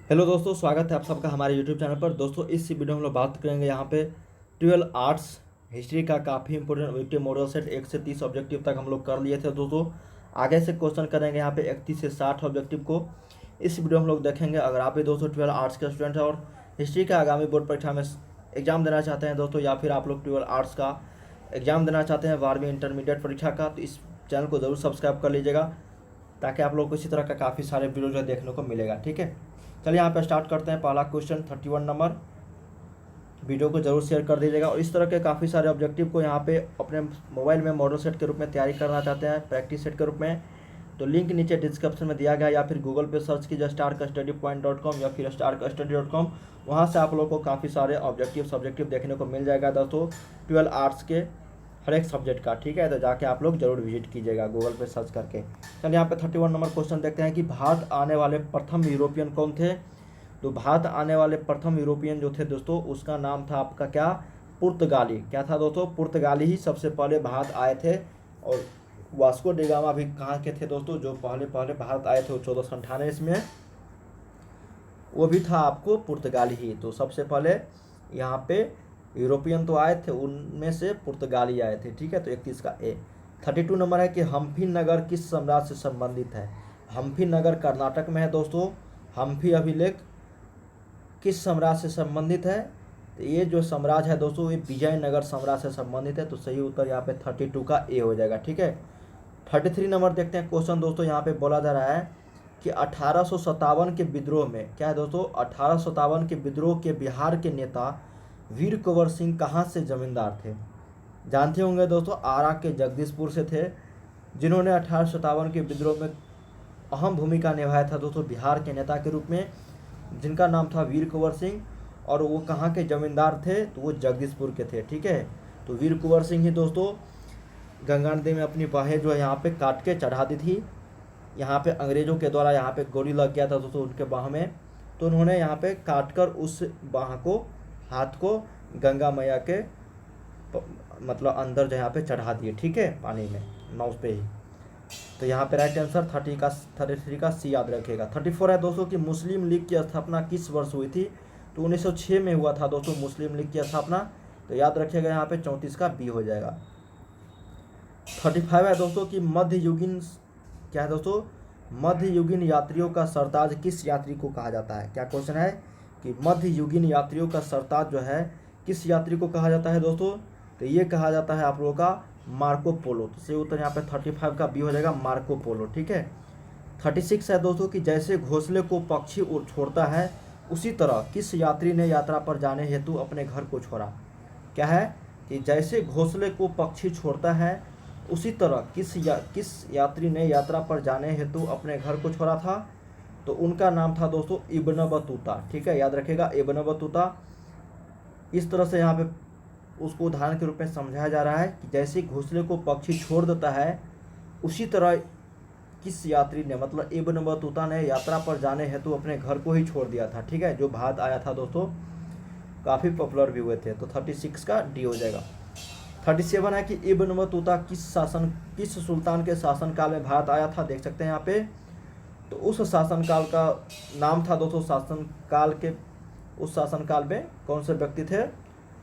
Hello दोस्तों, स्वागत है आप सबका हमारे यूट्यूब चैनल पर। दोस्तों इस वीडियो में हम लोग बात करेंगे यहाँ पे 12 आर्ट्स हिस्ट्री का काफ़ी इंपॉर्टेंट ऑब्जेक्टिव मॉडल सेट 1 से 30 ऑब्जेक्टिव तक हम लोग कर लिए थे। दोस्तों आगे से क्वेश्चन करेंगे यहाँ पे 31 से 60 ऑब्जेक्टिव को इस वीडियो में हम लोग देखेंगे। अगर आप भी दोस्तों 12 आर्ट्स के स्टूडेंट हैं और हिस्ट्री का आगामी बोर्ड परीक्षा में एग्जाम देना चाहते हैं दोस्तों, या फिर आप लोग 12 आर्ट्स का एग्जाम देना चाहते हैं 12वीं इंटरमीडिएट परीक्षा का, तो इस चैनल को ज़रूर सब्सक्राइब कर लीजिएगा ताकि आप लोग को इसी तरह का काफ़ी सारे वीडियो जो देखने को मिलेगा। ठीक है, चलिए यहाँ पे स्टार्ट करते हैं। पहला क्वेश्चन 31 नंबर, वीडियो को जरूर शेयर कर दीजिएगा। और इस तरह के काफ़ी सारे ऑब्जेक्टिव को यहाँ पे अपने मोबाइल में मॉडल सेट के रूप में तैयारी करना चाहते हैं, प्रैक्टिस सेट के रूप में, तो लिंक नीचे डिस्क्रिप्शन में दिया गया है, या फिर गूगल पे सर्च कीजिए starkstudypoint.com या फिर starkstudy.com। वहाँ से आप लोग को काफ़ी सारे सब्जेक्टिव देखने को मिल जाएगा दोस्तों 12 आर्ट्स के हर एक सब्जेक्ट का। ठीक है, तो जाके आप लोग जरूर विजिट कीजिएगा गूगल पे सर्च करके। चलिए यहाँ पे 31 नंबर क्वेश्चन देखते हैं कि भारत आने वाले प्रथम यूरोपियन कौन थे। तो भारत आने वाले प्रथम यूरोपियन जो थे दोस्तों, उसका नाम था आपका क्या, पुर्तगाली। क्या था दोस्तों, पुर्तगाली ही सबसे पहले भारत आए थे। और वास्को डी गामा भी कहाँ के थे दोस्तों, जो पहले भारत आए थे वो 1498 में, वो भी था आपको पुर्तगाली ही। तो सबसे पहले यहाँ पे यूरोपियन तो आए थे, उनमें से पुर्तगाली आए थे। ठीक है, तो 31 का ए। 32 नंबर है कि हम्पी नगर किस साम्राज्य से संबंधित है। हम्पी नगर कर्नाटक में है दोस्तों। हम्पी अभिलेख किस साम्राज्य से संबंधित है, तो ये जो साम्राज्य है दोस्तों, ये विजयनगर साम्राज्य से संबंधित है। तो सही उत्तर यहाँ पे 32 का ए हो जाएगा। ठीक है, 33 नंबर देखते हैं क्वेश्चन दोस्तों। यहाँ पे बोला जा रहा है कि 1857 के विद्रोह में, क्या है दोस्तों, 1857 के विद्रोह के बिहार के नेता वीर कुंवर सिंह कहाँ से जमींदार थे। जानते होंगे दोस्तों, आरा के जगदीशपुर से थे, जिन्होंने 1857 के विद्रोह में अहम भूमिका निभाया था दोस्तों बिहार के नेता के रूप में, जिनका नाम था वीर कुंवर सिंह। और वो कहाँ के जमींदार थे, तो वो जगदीशपुर के थे। ठीक है, तो वीर कुंवर सिंह ही दोस्तों गंगा नदी में अपनी बाहें जो है यहाँ पे काट के चढ़ा दी थी। यहाँ पे अंग्रेजों के द्वारा यहाँ पे गोली लग गया था दोस्तों उनके बाह में, तो उन्होंने यहाँ पे काट कर उस बाह को, हाथ को गंगा मैया के मतलब अंदर जो यहाँ पे चढ़ा दिए। ठीक है, पानी में, नाव पे ही। तो यहाँ पे राइट आंसर 33 का सी याद रखेगा। 34 है दोस्तों कि मुस्लिम लीग की स्थापना किस वर्ष हुई थी। तो 1906 में हुआ था दोस्तों मुस्लिम लीग की स्थापना। तो याद रखिएगा यहाँ पे 34 का बी हो जाएगा। 35 है दोस्तों कि मध्ययुगीन, क्या है दोस्तों, मध्ययुगीन यात्रियों का सरताज किस यात्री को कहा जाता है। क्या क्वेश्चन है कि मध्ययुगीन यात्रियों का सरताज जो है किस यात्री को कहा जाता है दोस्तों, तो ये कहा जाता है आप लोगों का मार्को पोलो। तो सही उत्तर यहाँ पे 35 का बी हो जाएगा, मार्को पोलो। ठीक है, 36 है दोस्तों कि जैसे घोंसले को पक्षी छोड़ता है, उसी तरह किस यात्री ने यात्रा पर जाने हेतु अपने घर को छोड़ा। क्या है कि जैसे घोंसले को पक्षी छोड़ता है, उसी तरह किस यात्री ने यात्रा पर जाने हेतु अपने घर को छोड़ा था। तो उनका नाम था दोस्तों इब्न बतूता। ठीक है, याद रखेगा इब्न बतूता। इस तरह से यहाँ पे उसको उदाहरण के रूप में समझाया जा रहा है कि जैसे घोंसले को पक्षी छोड़ देता है, उसी तरह किस यात्री ने, मतलब इब्न बतूता ने यात्रा पर जाने हेतु अपने घर को ही छोड़ दिया था। ठीक है, जो भारत आया था दोस्तों, काफ़ी पॉपुलर भी हुए थे। तो 36 का डी हो जाएगा। 37 है कि इब्न बतूता किस सुल्तान के शासनकाल में भारत आया था। देख सकते हैं यहाँ पे, तो उस शासनकाल का नाम था दोस्तों, उस शासनकाल में कौन से व्यक्ति थे,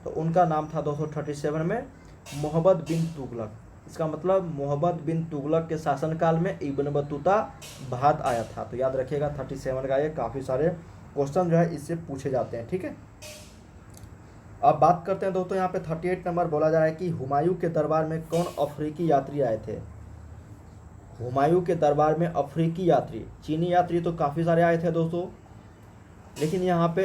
तो उनका नाम था दोस्तों 37 में मोहम्मद बिन तुगलक। इसका मतलब मोहम्मद बिन तुगलक के शासनकाल में इब्न बतूता भारत आया था। तो याद रखिएगा 37 का, ये काफ़ी सारे क्वेश्चन जो है इससे पूछे जाते हैं। ठीक है, अब बात करते हैं दोस्तों। यहाँ पे 38 नंबर बोला जा रहा है कि हुमायूं के दरबार में कौन अफ्रीकी यात्री आए थे। हुमायूं के दरबार में अफ्रीकी यात्री, चीनी यात्री तो काफ़ी सारे आए थे दोस्तों, लेकिन यहाँ पे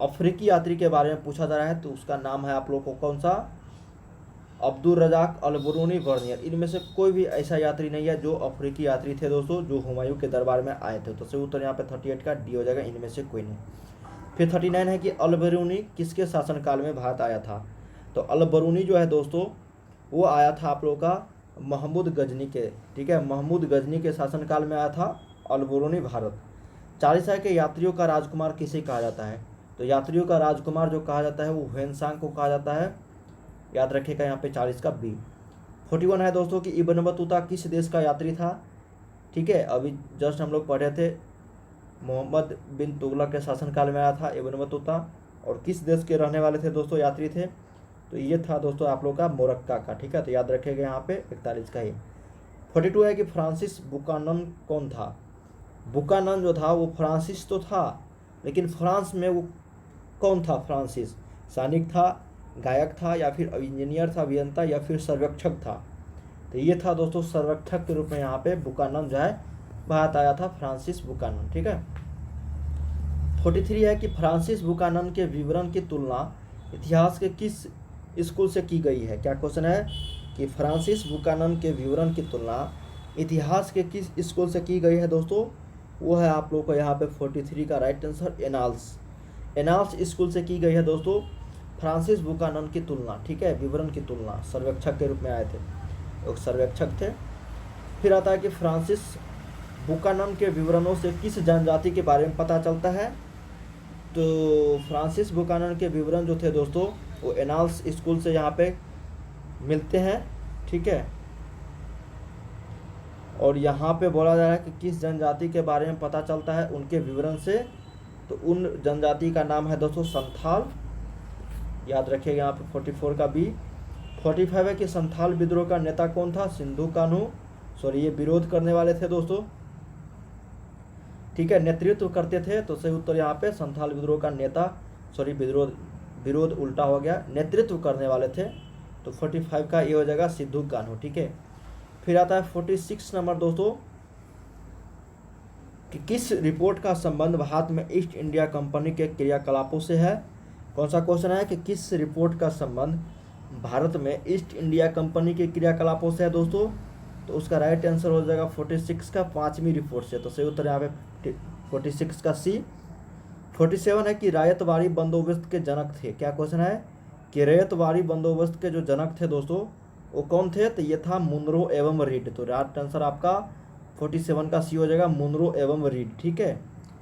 अफ्रीकी यात्री के बारे में पूछा जा रहा है। तो उसका नाम है आप लोग को कौन सा, अब्दुल रजाक अल बुरूनी वर्नियर। इनमें से कोई भी ऐसा यात्री नहीं है जो अफ्रीकी यात्री थे दोस्तों, जो हुमायूं के दरबार में आए थे। तो सही उत्तर यहाँ पे 38 का डी हो जाएगा, इनमें से कोई नहीं। फिर 39 है कि अल बरूनी किसके शासनकाल में भारत आया था। तो अल बरूनी जो है दोस्तों, वो आया था आप लोगों का महमूद गजनी के। ठीक है, महमूद गजनी के शासनकाल में आया था अल बरूनी भारत। 40 है कि यात्रियों का राजकुमार किसे कहा जाता है। तो यात्रियों का राजकुमार जो कहा जाता है वो ह्वेनसांग को कहा जाता है। याद रखिएगा यहाँ पे 40 का बी। 41 है दोस्तों कि इब्न बतूता किस देश का यात्री था। ठीक है, अभी जस्ट हम लोग पढ़े थे मोहम्मद बिन तुगलक के शासनकाल में आया था इब्न बतूता। और किस देश के रहने वाले थे दोस्तों, यात्री थे, तो ये था दोस्तों आप लोग का मोरक्का का। ठीक है, तो याद रखिएगा यहाँ पे 41 का ही। 42 है कि फ्रांसिस बुकानन कौन था। बुकानन जो था वो फ्रांसिस तो था, लेकिन फ्रांस में वो कौन था। फ्रांसिस सैनिक था, गायक था, या फिर इंजीनियर था, अभियंता, या फिर सर्वेक्षक था। तो ये था दोस्तों सर्वेक्षक के रूप में यहाँ पे बुकानन जो है भारत आया था, फ्रांसिस बुकानन। ठीक है। 43 है कि फ्रांसिस बुकानन के विवरण की तुलना इतिहास के किस स्कूल से की गई है। क्या क्वेश्चन है कि फ्रांसिस बुकानन के विवरण की तुलना इतिहास के किस स्कूल से की गई है दोस्तों। वो है आप लोग को यहाँ पे 43 का राइट आंसर एनाल्स स्कूल से की गई है दोस्तों फ्रांसिस बुकानन की तुलना। ठीक है, विवरण की तुलना, सर्वेक्षक के रूप में आए थे, एक सर्वेक्षक थे। फिर आता है कि फ्रांसिस बुकानन के विवरणों से किस जनजाति के बारे में पता चलता है। तो फ्रांसिस बुकानन के विवरण जो थे दोस्तों वो एनाल्स स्कूल से यहाँ पे मिलते हैं। ठीक है, और यहाँ पे बोला जा रहा है कि किस जनजाति के बारे में पता चलता है उनके विवरण से। तो उन जनजाति का नाम है दोस्तों संथाल। याद रखिएगा यहाँ पे 44 का बी। 45 है कि संथाल विद्रोह का नेता कौन था। सिंधु कान्हू, सॉरी ये विरोध करने वाले थे दोस्तों। ठीक है, नेतृत्व करते थे, तो सही उत्तर यहाँ पे संथाल विद्रोह का नेता, सॉरी विरोध उल्टा हो गया, नेतृत्व करने वाले थे। तो 45 का ये हो जाएगा सिद्धू कान्हू। ठीक है। फिर आता है 46 नंबर दोस्तों कि किस रिपोर्ट का संबंध भारत में ईस्ट इंडिया कंपनी के क्रियाकलापों से है। कौन सा क्वेश्चन है कि किस रिपोर्ट का संबंध भारत में ईस्ट इंडिया कंपनी के क्रियाकलापों से है दोस्तों। तो उसका राइट आंसर हो जाएगा 46 का 5वीं रिपोर्ट से। तो सही उत्तर यहाँ पे 46 का सी। 47 है कि रैयतवाड़ी बंदोबस्त के जनक थे। क्या क्वेश्चन है कि रैयतवाड़ी बंदोबस्त के जो जनक थे दोस्तों वो कौन थे। तो ये था मुनरो एवं रीड। तो राइट आंसर आपका 47 का सी हो जाएगा, मुनरो एवं रीड। ठीक है।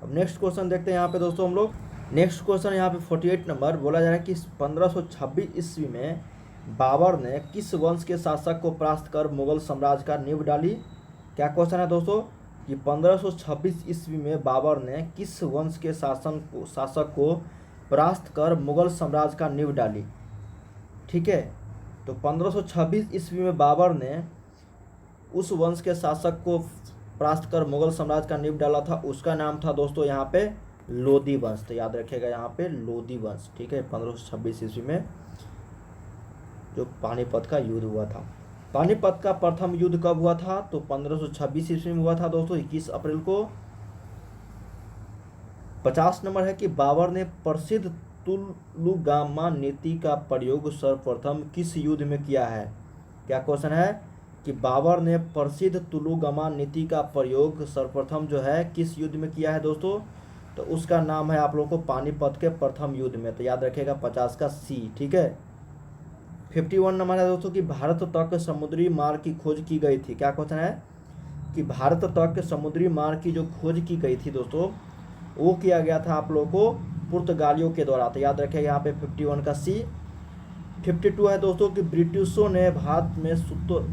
अब नेक्स्ट क्वेश्चन देखते हैं यहाँ पे दोस्तों हम लोग। नेक्स्ट क्वेश्चन यहाँ पे 48 नंबर बोला जा रहा है कि 1526 ईस्वी में बाबर ने किस वंश के शासक को परास्त कर मुगल साम्राज्य का नींव डाली। क्या क्वेश्चन है दोस्तों कि 1526 ईस्वी में बाबर ने किस वंश के शासक को परास्त कर मुगल साम्राज्य का नींव डाली। ठीक है, तो 1526 ईस्वी में बाबर ने उस वंश के शासक को परास्त कर मुगल साम्राज्य का नींव डाला था, उसका नाम था दोस्तों यहाँ पे लोदी वंश। तो याद रखिएगा यहाँ पे लोदी वंश। ठीक है, 1526 ईस्वी में जो पानीपत का युद्ध हुआ था। पानीपत का प्रथम युद्ध कब हुआ था। तो 1526 ईस्वी में हुआ था दोस्तों, 21 अप्रैल को। 50 नंबर है कि बाबर ने प्रसिद्ध तुलुगामा नीति का प्रयोग सर्वप्रथम किस युद्ध में किया है। क्या क्वेश्चन है कि बाबर ने प्रसिद्ध तुलुगामा नीति का प्रयोग सर्वप्रथम जो है किस युद्ध में किया है दोस्तों। तो उसका नाम है आप लोग को पानीपत के प्रथम युद्ध में। तो याद रखिएगा 50 का सी। ठीक है। 51 नंबर है दोस्तों कि भारत तक समुद्री मार्ग की खोज की गई थी। क्या क्वेश्चन है कि भारत तक समुद्री मार्ग की जो खोज की गई थी दोस्तों वो किया गया था आप लोगों को पुर्तगालियों के द्वारा। तो याद रखिएगा यहाँ पे 51 का सी। 52 है दोस्तों कि ब्रिटिशों ने भारत में सूरत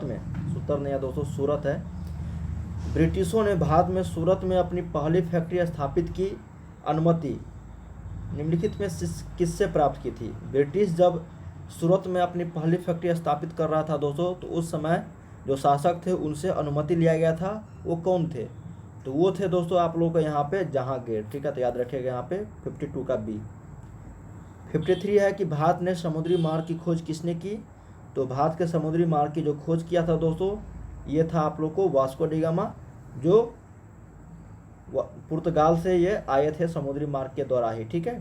नहीं है दोस्तों, सूरत है। ब्रिटिशों ने भारत में सूरत में अपनी पहली फैक्ट्री स्थापित की अनुमति निम्नलिखित में किससे प्राप्त की थी। ब्रिटिश जब सूरत में अपनी पहली फैक्ट्री स्थापित कर रहा था दोस्तों तो उस समय जो शासक थे उनसे अनुमति लिया गया था। वो कौन थे। तो वो थे दोस्तों आप लोगों को यहाँ पे जहांगीर। ठीक है, तो याद रखिएगा यहाँ पे 52 का बी। 53 है कि भारत ने समुद्री मार्ग की खोज किसने की। तो भारत के समुद्री मार्ग की जो खोज किया था दोस्तों ये था आप लोग को वास्को डी गामा, जो पुर्तगाल से ये आए थे समुद्री मार्ग के द्वारा ही। ठीक है।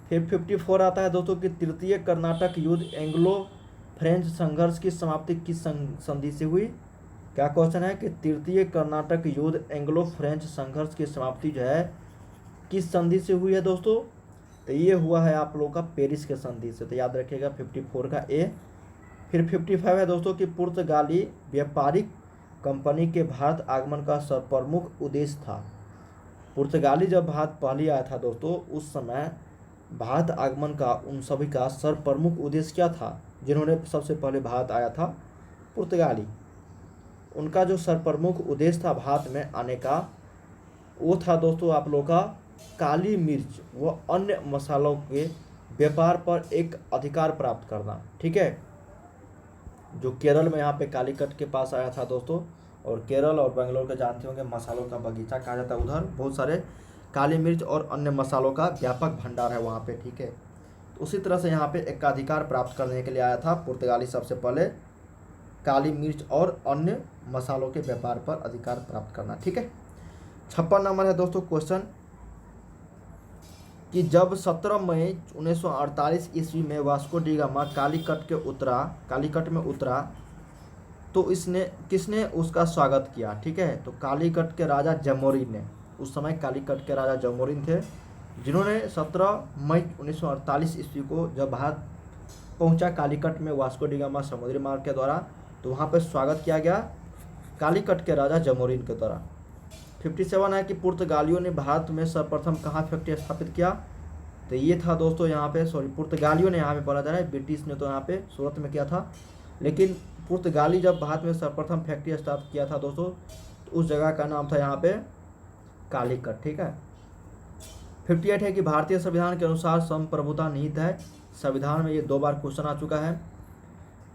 फिर 54 आता है दोस्तों कि तृतीय कर्नाटक युद्ध एंग्लो फ्रेंच संघर्ष की समाप्ति किस संधि से हुई। क्या क्वेश्चन है कि तृतीय कर्नाटक युद्ध एंग्लो फ्रेंच संघर्ष की समाप्ति जो है किस संधि से हुई है दोस्तों। तो ये हुआ है आप लोगों का पेरिस के संधि से। तो याद रखिएगा 54 का ए। फिर 55 है दोस्तों कि पुर्तगाली व्यापारिक कंपनी के भारत आगमन का सर्वप्रमुख उद्देश्य था। पुर्तगाली जब भारत पहले आया था दोस्तों उस समय भारत आगमन का उन सभी का सर्वप्रमुख उद्देश्य क्या था। जिन्होंने सबसे पहले भारत आया था पुर्तगाली, उनका जो सर्वप्रमुख उद्देश्य था भारत में आने का, वो था दोस्तों आप लोग का काली मिर्च व अन्य मसालों के व्यापार पर एक अधिकार प्राप्त करना। ठीक है, जो केरल में यहाँ पे कालीकट के पास आया था दोस्तों, और केरल और बेंगलोर के जानते होंगे मसालों का बगीचा कहा जाता है, उधर बहुत सारे काली मिर्च और अन्य मसालों का व्यापक भंडार है वहाँ पे। ठीक है, तो उसी तरह से यहाँ पे एक अधिकार प्राप्त करने के लिए आया था पुर्तगाली सबसे पहले काली मिर्च और अन्य मसालों के व्यापार पर अधिकार प्राप्त करना। ठीक है, 56 नंबर है दोस्तों क्वेश्चन कि जब 17 मई 1948 ईस्वी में वास्को डी गामा कालीकट में उतरा तो किसने उसका स्वागत किया। ठीक है, तो कालीकट के राजा जमोरिन ने, उस समय कालीकट के राजा जमोरिन थे, जिन्होंने 17 मई 1948 ईस्वी को जब भारत पहुंचा कालीकट में वास्को डी गामा समुद्री मार्ग के द्वारा, तो वहां पर स्वागत किया गया कालीकट के राजा जमोरिन के द्वारा। 57 है कि पुर्तगालियों ने भारत में सर्वप्रथम कहाँ फैक्ट्री स्थापित किया, तो ये था दोस्तों यहाँ पे, पुर्तगालियों ने यहाँ पे बोला जा रहा है, ब्रिटिश ने तो यहाँ पे सूरत में किया था, लेकिन पुर्तगाली जब भारत में सर्वप्रथम फैक्ट्री स्थापित किया था दोस्तों, तो उस जगह का नाम था यहाँ पे कालीकट। ठीक है, 58 है कि भारतीय संविधान के अनुसार संप्रभुता निहित है। संविधान में ये 2 बार क्वेश्चन आ चुका है।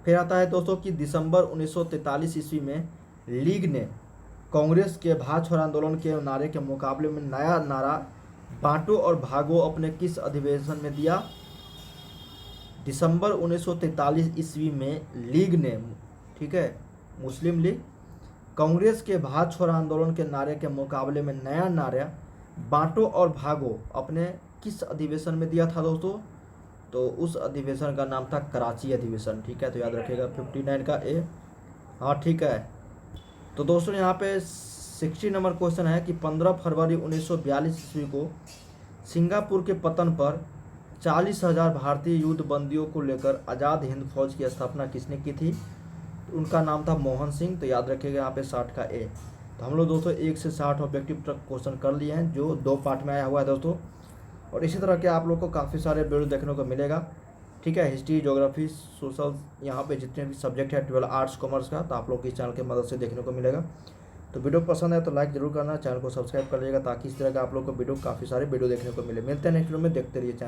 फिर आता है दोस्तों कि दिसंबर 1943 ईस्वी में लीग ने कांग्रेस के भारत छोड़ो आंदोलन के नारे के मुकाबले में नया नारा बांटो और भागो अपने किस अधिवेशन में दिया। दिसंबर 1943 ईस्वी में लीग ने, ठीक है, मुस्लिम लीग, कांग्रेस के भारत छोड़ो आंदोलन के नारे के मुकाबले में नया नारा बांटो और भागो अपने किस अधिवेशन में दिया था दोस्तों, तो उस अधिवेशन का नाम था कराची अधिवेशन। ठीक है, तो याद रखिएगा 59 का ए। हाँ ठीक है, तो दोस्तों यहाँ पे 60 नंबर क्वेश्चन है कि 15 फरवरी 1942 ईस्वी को सिंगापुर के पतन पर 40,000 भारतीय युद्ध बंदियों को लेकर आज़ाद हिंद फौज की स्थापना किसने की थी, तो उनका नाम था मोहन सिंह। तो याद रखिएगा यहाँ पे 60 का ए। तो हम लोग दोस्तों 1 से 60 ऑब्जेक्टिव तक क्वेश्चन कर लिए हैं, जो 2 पार्ट में आया हुआ है दोस्तों, और इसी तरह के आप लोग को काफ़ी सारे वीडियो देखने को मिलेगा। ठीक है, हिस्ट्री, ज्योग्राफी, सोशल, यहाँ पे जितने भी सब्जेक्ट है 12 आर्ट्स कॉमर्स का, तो आप लोग इस चैनल की मदद से देखने को मिलेगा। तो वीडियो पसंद है तो लाइक जरूर करना, चैनल को सब्सक्राइब कर लीजिएगा, ताकि इस तरह का आप लोग को वीडियो काफ़ी सारे वीडियो देखने को मिले। मिलते हैं नेक्स्ट वीडियो में, देखते रहिए चैनल।